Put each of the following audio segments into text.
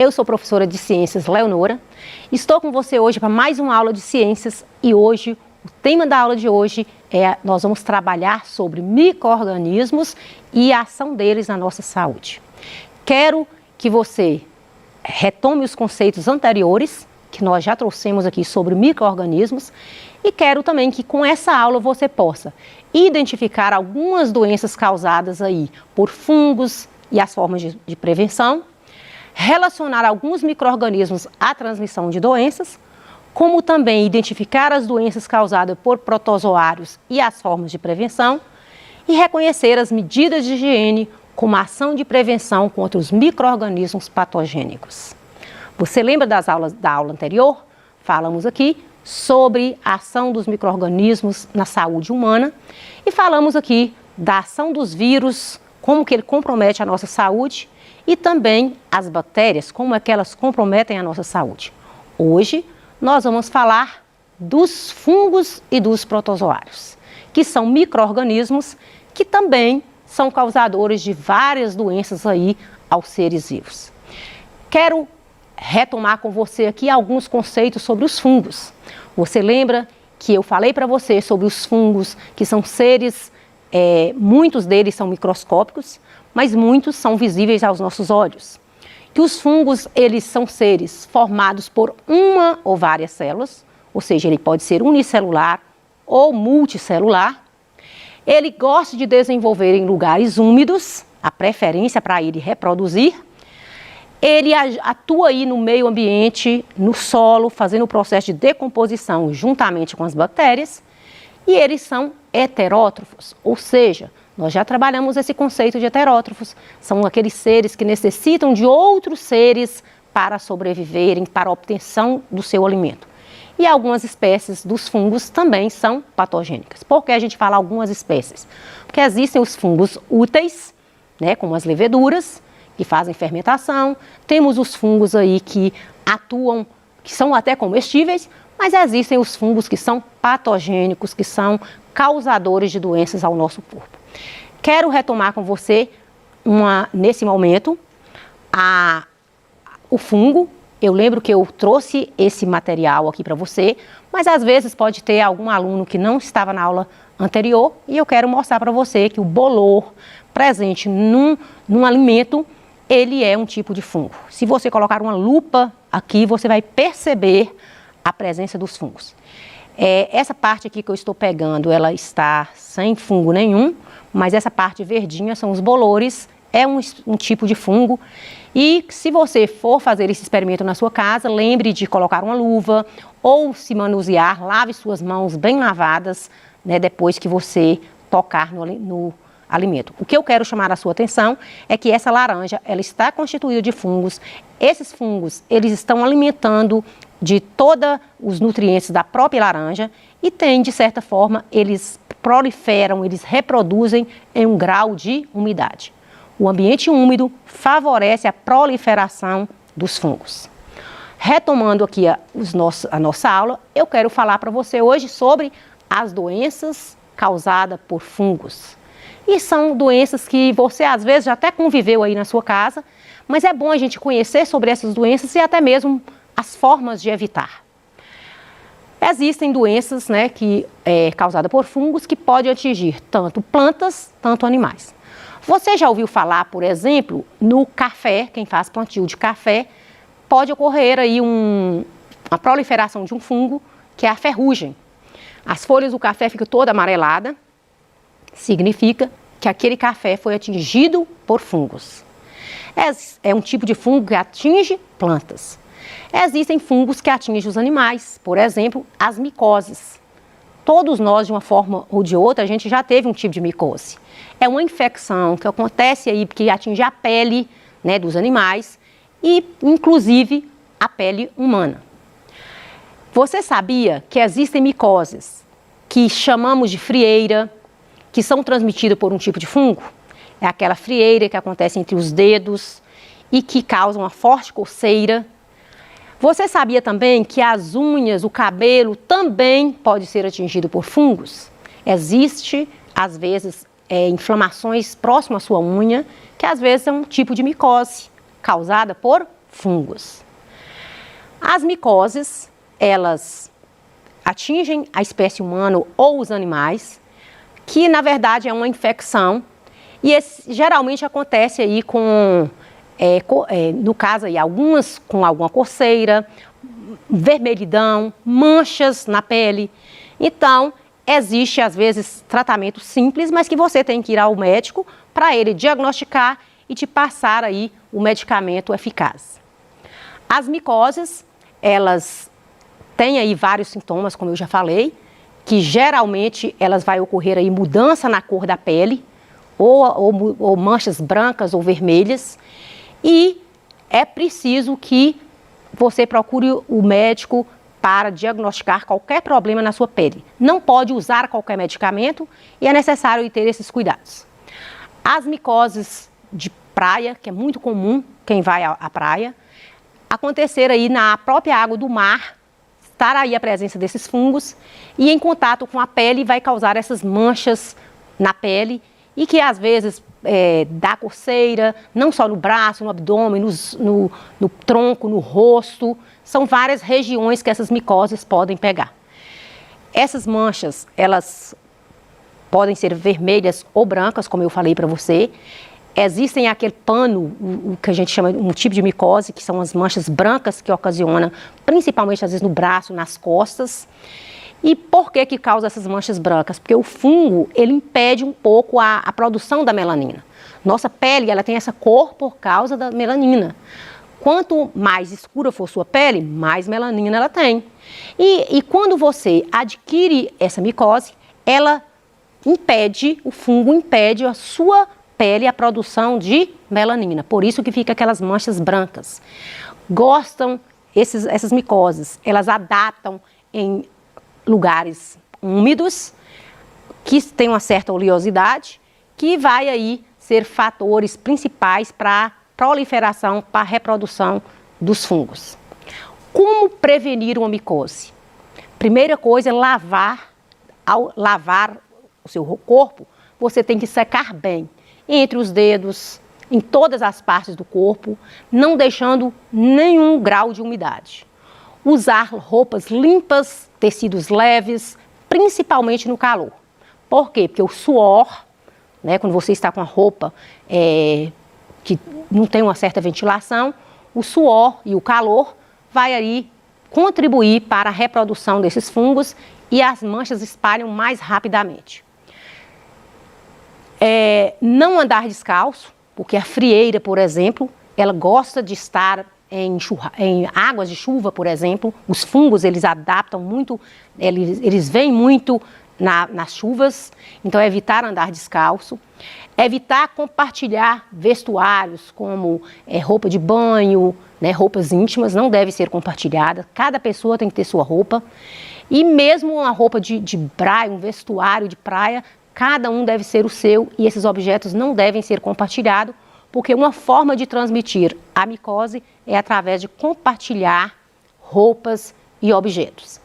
Eu sou professora de Ciências Leonora, estou com você hoje para mais uma aula de Ciências e hoje, o tema da aula de hoje nós vamos trabalhar sobre micro-organismos e a ação deles na nossa saúde. Quero que você retome os conceitos anteriores, que nós já trouxemos aqui sobre micro-organismos, e quero também que com essa aula você possa identificar algumas doenças causadas aí por fungos e as formas de prevenção, relacionar alguns micro-organismos à transmissão de doenças, como também identificar as doenças causadas por protozoários e as formas de prevenção, e reconhecer as medidas de higiene como ação de prevenção contra os micro-organismos patogênicos. Você lembra da aula anterior? Falamos aqui sobre a ação dos micro-organismos na saúde humana e falamos aqui da ação dos vírus, como que ele compromete a nossa saúde e também as bactérias, como é que elas comprometem a nossa saúde. Hoje nós vamos falar dos fungos e dos protozoários, que são micro-organismos que também são causadores de várias doenças aí aos seres vivos. Quero retomar com você aqui alguns conceitos sobre os fungos. Você lembra que eu falei para você sobre os fungos, que são seres, muitos deles são microscópicos, mas muitos são visíveis aos nossos olhos. Que os fungos, eles são seres formados por uma ou várias células, ou seja, ele pode ser unicelular ou multicelular. Ele gosta de desenvolver em lugares úmidos, a preferência para ele reproduzir. Ele atua aí no meio ambiente, no solo, fazendo o processo de decomposição juntamente com as bactérias. E eles são heterótrofos, ou seja, nós já trabalhamos esse conceito de heterótrofos. São aqueles seres que necessitam de outros seres para sobreviverem, para a obtenção do seu alimento. E algumas espécies dos fungos também são patogênicas. Por que a gente fala algumas espécies? Porque existem os fungos úteis, né, como as leveduras, que fazem fermentação. Temos os fungos aí que atuam, que são até comestíveis, mas existem os fungos que são patogênicos, que são causadores de doenças ao nosso corpo. Quero retomar com você, nesse momento, o fungo. Eu lembro que eu trouxe esse material aqui para você, mas às vezes pode ter algum aluno que não estava na aula anterior e eu quero mostrar para você que o bolor presente num alimento, ele é um tipo de fungo. Se você colocar uma lupa aqui, você vai perceber a presença dos fungos. Essa parte aqui que eu estou pegando, ela está sem fungo nenhum, mas essa parte verdinha são os bolores, é um tipo de fungo. E se você for fazer esse experimento na sua casa, lembre de colocar uma luva ou se manusear, lave suas mãos bem lavadas, né, depois que você tocar no alimento. O que eu quero chamar a sua atenção é que essa laranja, ela está constituída de fungos. Esses fungos, eles estão alimentando de todos os nutrientes da própria laranja e tem, de certa forma, eles proliferam, eles reproduzem em um grau de umidade. O ambiente úmido favorece a proliferação dos fungos. Retomando aqui a nossa aula, eu quero falar para você hoje sobre as doenças causadas por fungos. E são doenças que você às vezes já até conviveu aí na sua casa, mas é bom a gente conhecer sobre essas doenças e até mesmo as formas de evitar. Existem doenças, né, causadas por fungos que podem atingir tanto plantas, tanto animais. Você já ouviu falar, por exemplo, no café, quem faz plantio de café, pode ocorrer aí uma proliferação de um fungo, que é a ferrugem. As folhas do café ficam toda amarelada, significa que aquele café foi atingido por fungos. É um tipo de fungo que atinge plantas. Existem fungos que atingem os animais, por exemplo, as micoses. Todos nós, de uma forma ou de outra, a gente já teve um tipo de micose. É uma infecção que acontece aí, que atinge a pele, né, dos animais e, inclusive, a pele humana. Você sabia que existem micoses que chamamos de frieira, que são transmitidas por um tipo de fungo? É aquela frieira que acontece entre os dedos e que causa uma forte coceira. Você sabia também que as unhas, o cabelo também pode ser atingido por fungos? Existe, às vezes, inflamações próximas à sua unha, que às vezes é um tipo de micose causada por fungos. As micoses, elas atingem a espécie humana ou os animais, que na verdade é uma infecção, e geralmente acontece aí no caso aí, algumas com alguma coceira, vermelhidão, manchas na pele. Então, existe às vezes tratamento simples, mas que você tem que ir ao médico para ele diagnosticar e te passar aí o medicamento eficaz. As micoses, elas têm aí vários sintomas, como eu já falei, que geralmente elas vai ocorrer aí mudança na cor da pele, ou manchas brancas ou vermelhas, e é preciso que você procure o médico para diagnosticar qualquer problema na sua pele. Não pode usar qualquer medicamento e é necessário ter esses cuidados. As micoses de praia, que é muito comum quem vai à praia, acontecer aí na própria água do mar, estar aí a presença desses fungos e em contato com a pele vai causar essas manchas na pele e que às vezes dá coceira, não só no braço, no abdômen, no tronco, no rosto. São várias regiões que essas micoses podem pegar. Essas manchas, elas podem ser vermelhas ou brancas, como eu falei para você. Existem aquele pano, o que a gente chama de um tipo de micose, que são as manchas brancas que ocasiona, principalmente às vezes no braço, nas costas. E por que causa essas manchas brancas? Porque o fungo, ele impede um pouco a produção da melanina. Nossa pele, ela tem essa cor por causa da melanina. Quanto mais escura for sua pele, mais melanina ela tem. E quando você adquire essa micose, ela impede, o fungo impede a sua pele a produção de melanina. Por isso que fica aquelas manchas brancas. Essas micoses, elas adaptam em lugares úmidos, que tem uma certa oleosidade, que vai aí ser fatores principais para a proliferação, para a reprodução dos fungos. Como prevenir uma micose? Primeira coisa é lavar. Ao lavar o seu corpo, você tem que secar bem, entre os dedos, em todas as partes do corpo, não deixando nenhum grau de umidade. Usar roupas limpas, tecidos leves, principalmente no calor. Por quê? Porque o suor, né, quando você está com a roupa que não tem uma certa ventilação, o suor e o calor vai aí contribuir para a reprodução desses fungos e as manchas espalham mais rapidamente. Não andar descalço, porque a frieira, por exemplo, ela gosta de estar em águas de chuva, por exemplo. Os fungos, eles adaptam muito, eles vêm muito nas chuvas, então evitar andar descalço. Evitar compartilhar vestuários como roupa de banho, né, roupas íntimas, não deve ser compartilhada. Cada pessoa tem que ter sua roupa. E mesmo uma roupa de praia, um vestuário de praia, cada um deve ser o seu e esses objetos não devem ser compartilhados, porque uma forma de transmitir a micose é através de compartilhar roupas e objetos.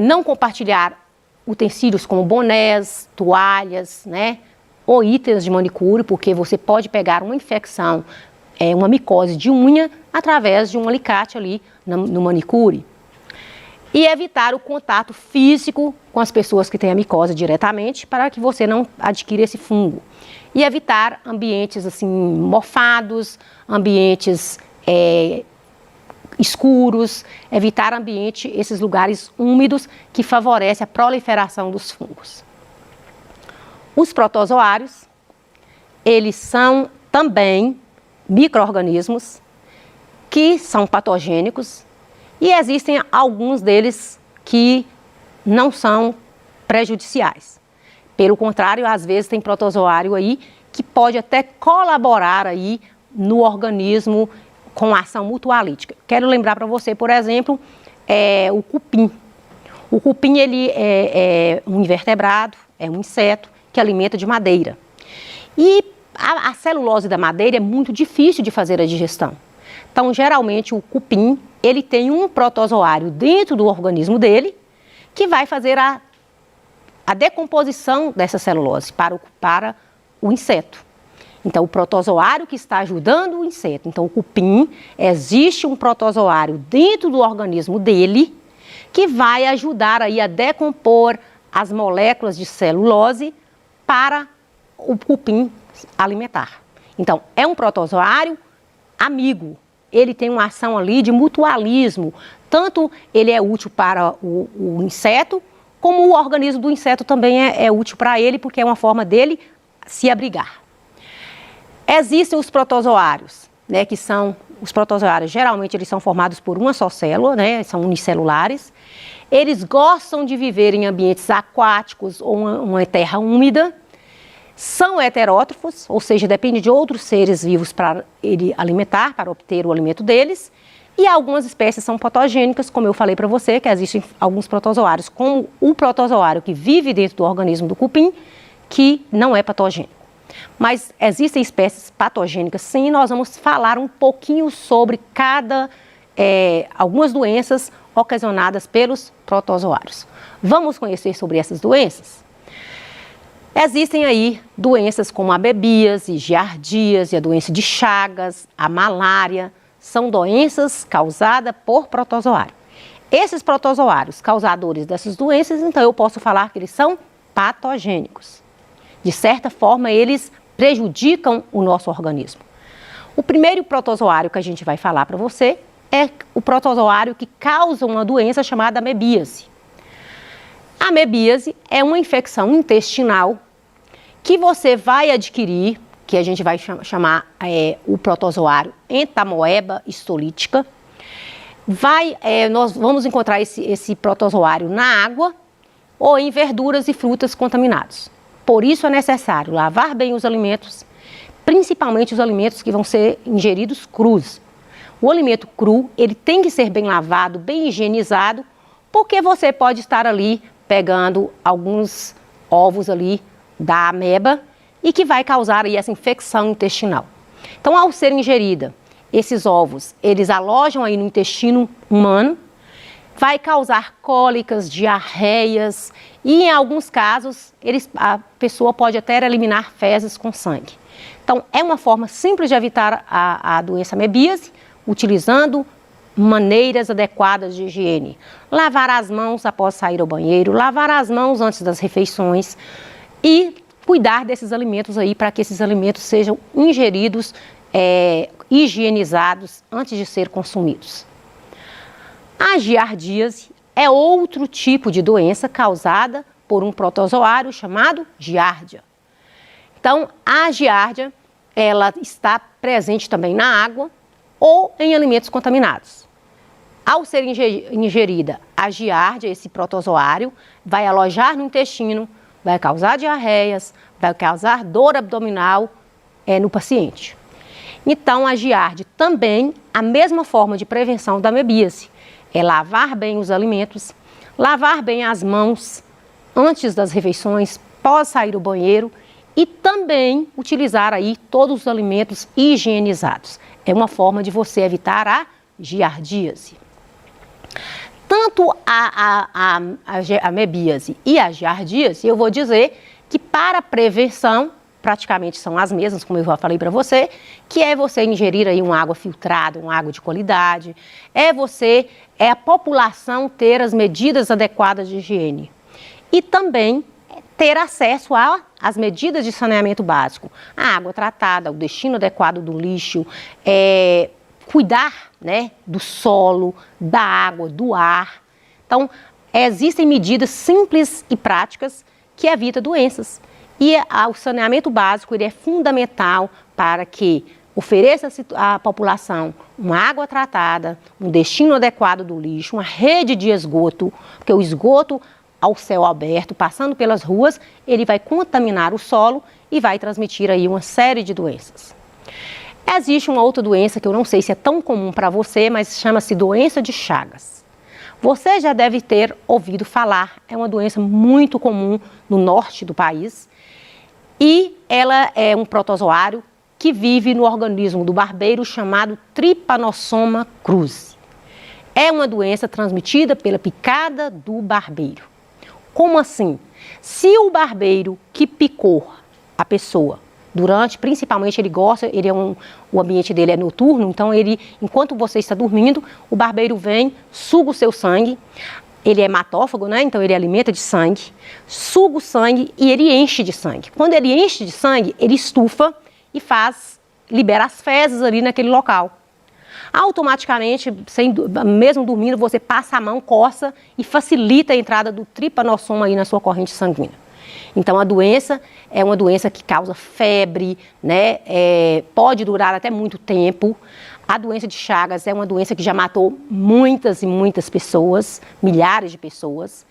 Não compartilhar utensílios como bonés, toalhas, né, ou itens de manicure, porque você pode pegar uma infecção, uma micose de unha, através de um alicate ali no manicure. E evitar o contato físico com as pessoas que têm a micose diretamente, para que você não adquira esse fungo. E evitar ambientes assim mofados, ambientes escuros, evitar esses lugares úmidos que favorecem a proliferação dos fungos. Os protozoários, eles são também micro-organismos que são patogênicos e existem alguns deles que não são prejudiciais. Pelo contrário, às vezes tem protozoário aí que pode até colaborar aí no organismo com ação mutualítica. Quero lembrar para você, por exemplo, o cupim. O cupim, ele é um invertebrado, é um inseto que alimenta de madeira. E a celulose da madeira é muito difícil de fazer a digestão. Então, geralmente, o cupim, ele tem um protozoário dentro do organismo dele que vai fazer a decomposição dessa celulose para o inseto. Então, o protozoário que está ajudando o inseto. Então, o cupim, existe um protozoário dentro do organismo dele que vai ajudar aí a decompor as moléculas de celulose para o cupim alimentar. Então, é um protozoário amigo. Ele tem uma ação ali de mutualismo. Tanto ele é útil para o inseto, como o organismo do inseto também é útil para ele, porque é uma forma dele se abrigar. Existem os protozoários, né, que são os protozoários, geralmente eles são formados por uma só célula, né, são unicelulares. Eles gostam de viver em ambientes aquáticos ou uma terra úmida. São heterótrofos, ou seja, depende de outros seres vivos para ele alimentar, para obter o alimento deles. E algumas espécies são patogênicas, como eu falei para você, que existem alguns protozoários, como o protozoário que vive dentro do organismo do cupim, que não é patogênico. Mas existem espécies patogênicas, sim, e nós vamos falar um pouquinho sobre algumas doenças ocasionadas pelos protozoários. Vamos conhecer sobre essas doenças? Existem aí doenças como a amebíase, giardíase, a doença de Chagas, a malária, são doenças causadas por protozoário. Esses protozoários causadores dessas doenças, então eu posso falar que eles são patogênicos. De certa forma, eles prejudicam o nosso organismo. O primeiro protozoário que a gente vai falar para você é o protozoário que causa uma doença chamada amebíase. A amebíase é uma infecção intestinal que você vai adquirir, que a gente vai chamar o protozoário entamoeba histolítica. Nós vamos encontrar esse protozoário na água ou em verduras e frutas contaminados. Por isso é necessário lavar bem os alimentos, principalmente os alimentos que vão ser ingeridos crus. O alimento cru, ele tem que ser bem lavado, bem higienizado, porque você pode estar ali pegando alguns ovos ali da ameba e que vai causar aí essa infecção intestinal. Então, ao ser ingerida, esses ovos, eles alojam aí no intestino humano, vai causar cólicas, diarreias e, em alguns casos, a pessoa pode até eliminar fezes com sangue. Então, é uma forma simples de evitar a doença amebíase, utilizando maneiras adequadas de higiene. Lavar as mãos após sair ao banheiro, lavar as mãos antes das refeições e cuidar desses alimentos aí para que esses alimentos sejam ingeridos, higienizados antes de ser consumidos. A giardíase é outro tipo de doença causada por um protozoário chamado giardia. Então, a giardia, ela está presente também na água ou em alimentos contaminados. Ao ser ingerida a giardia, esse protozoário, vai alojar no intestino, vai causar diarreias, vai causar dor abdominal no paciente. Então, a giardia também, a mesma forma de prevenção da amebíase, é lavar bem os alimentos, lavar bem as mãos antes das refeições, pós sair do banheiro e também utilizar aí todos os alimentos higienizados. É uma forma de você evitar a giardíase. Tanto a amebíase e a giardíase, eu vou dizer que para prevenção, praticamente são as mesmas, como eu já falei para você, que é você ingerir aí uma água filtrada, uma água de qualidade, é a população ter as medidas adequadas de higiene. E também ter acesso às medidas de saneamento básico, a água tratada, o destino adequado do lixo, cuidar, né, do solo, da água, do ar. Então, existem medidas simples e práticas que evitam doenças. E o saneamento básico ele é fundamental para que ofereça à população uma água tratada, um destino adequado do lixo, uma rede de esgoto, porque o esgoto ao céu aberto, passando pelas ruas, ele vai contaminar o solo e vai transmitir aí uma série de doenças. Existe uma outra doença que eu não sei se é tão comum para você, mas chama-se doença de Chagas. Você já deve ter ouvido falar, é uma doença muito comum no norte do país e ela é um protozoário que vive no organismo do barbeiro chamado Trypanosoma cruzi. É uma doença transmitida pela picada do barbeiro. Como assim? Se o barbeiro que picou a pessoa principalmente ele gosta, o ambiente dele é noturno, então enquanto você está dormindo, o barbeiro vem, suga o seu sangue. Ele é hematófago, né? Então ele alimenta de sangue, suga o sangue e ele enche de sangue. Quando ele enche de sangue, ele estufa e libera as fezes ali naquele local. Automaticamente, mesmo dormindo, você passa a mão, coça e facilita a entrada do tripanossoma aí na sua corrente sanguínea. Então a doença é uma doença que causa febre, né? Pode durar até muito tempo. A doença de Chagas é uma doença que já matou muitas e muitas pessoas, milhares de pessoas.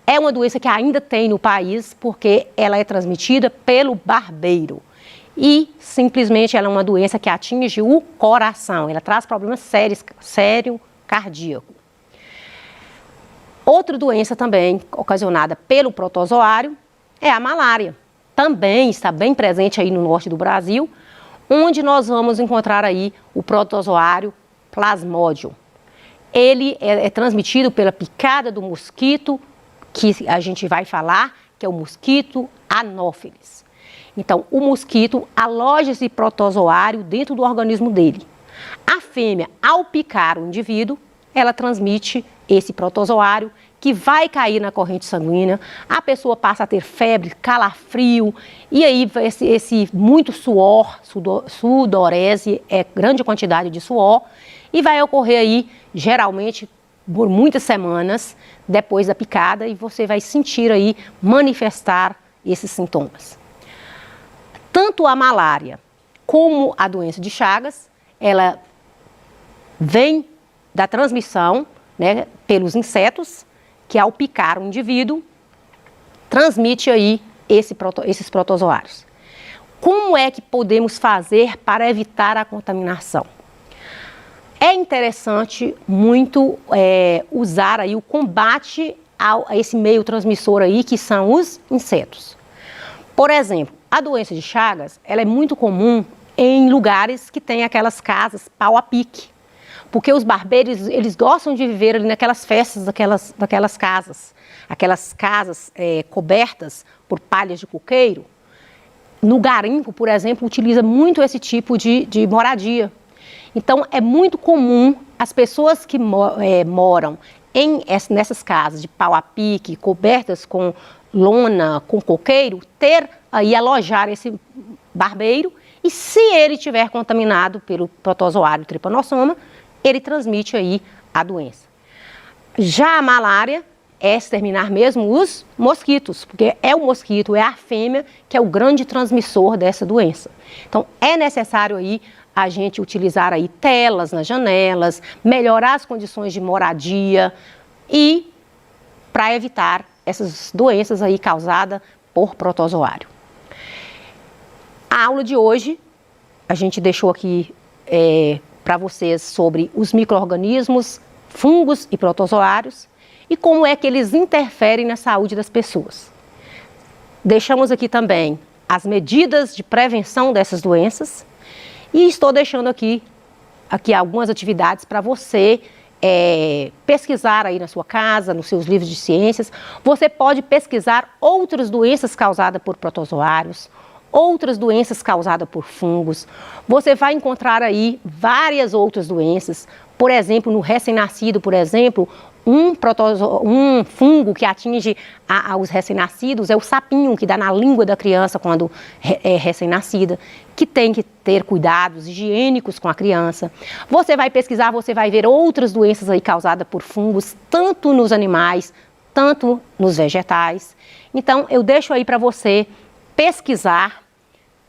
É uma doença que ainda tem no país porque ela é transmitida pelo barbeiro. E simplesmente ela é uma doença que atinge o coração, ela traz problemas sérios cardíaco. Outra doença também ocasionada pelo protozoário é a malária. Também está bem presente aí no norte do Brasil, onde nós vamos encontrar aí o protozoário Plasmodium. Ele é transmitido pela picada do mosquito, que a gente vai falar, que é o mosquito Anopheles. Então, o mosquito aloja esse protozoário dentro do organismo dele. A fêmea, ao picar o indivíduo, ela transmite esse protozoário que vai cair na corrente sanguínea, a pessoa passa a ter febre, calafrio, e aí esse muito suor, sudorese, grande quantidade de suor, e vai ocorrer aí, geralmente, por muitas semanas depois da picada, e você vai sentir aí manifestar esses sintomas. Tanto a malária como a doença de Chagas, ela vem da transmissão, né, pelos insetos, que ao picar o indivíduo, transmite aí esses protozoários. Como é que podemos fazer para evitar a contaminação? É interessante muito usar aí o combate a esse meio transmissor aí, que são os insetos. Por exemplo, a doença de Chagas, ela é muito comum em lugares que tem aquelas casas pau a pique. Porque os barbeiros, eles gostam de viver ali naquelas festas daquelas casas. Aquelas casas cobertas por palhas de coqueiro. No garimpo, por exemplo, utiliza muito esse tipo de moradia. Então, é muito comum as pessoas que moram nessas casas de pau a pique, cobertas com lona, com coqueiro, alojar esse barbeiro. E se ele estiver contaminado pelo protozoário tripanossoma, ele transmite aí a doença. Já a malária é exterminar mesmo os mosquitos, porque é o mosquito, é a fêmea que é o grande transmissor dessa doença. Então, é necessário aí a gente utilizar aí telas nas janelas, melhorar as condições de moradia e para evitar essas doenças aí causadas por protozoário. A aula de hoje, a gente deixou aqui para vocês sobre os micro-organismos, fungos e protozoários e como é que eles interferem na saúde das pessoas. Deixamos aqui também as medidas de prevenção dessas doenças e estou deixando aqui algumas atividades para você pesquisar aí na sua casa, nos seus livros de ciências. Você pode pesquisar outras doenças causadas por protozoários, outras doenças causadas por fungos. Você vai encontrar aí várias outras doenças. Por exemplo, no recém-nascido, um fungo que atinge os recém-nascidos é o sapinho que dá na língua da criança quando é recém-nascida, que tem que ter cuidados higiênicos com a criança. Você vai pesquisar, você vai ver outras doenças aí causadas por fungos, tanto nos animais, tanto nos vegetais. Então, eu deixo aí para você pesquisar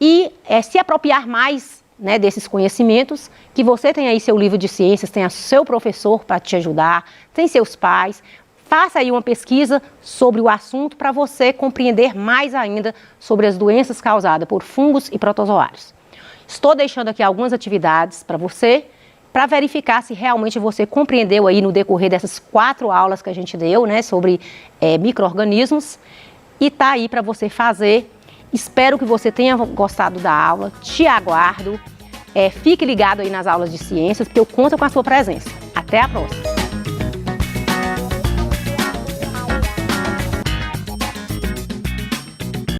e se apropriar mais, né, desses conhecimentos, que você tem aí seu livro de ciências, tem seu professor para te ajudar, tem seus pais. Faça aí uma pesquisa sobre o assunto para você compreender mais ainda sobre as doenças causadas por fungos e protozoários. Estou deixando aqui algumas atividades para você, para verificar se realmente você compreendeu aí no decorrer dessas 4 aulas que a gente deu, né, sobre micro-organismos, e está aí para você fazer. Espero que você tenha gostado da aula, te aguardo. Fique ligado aí nas aulas de ciências, porque eu conto com a sua presença. Até a próxima!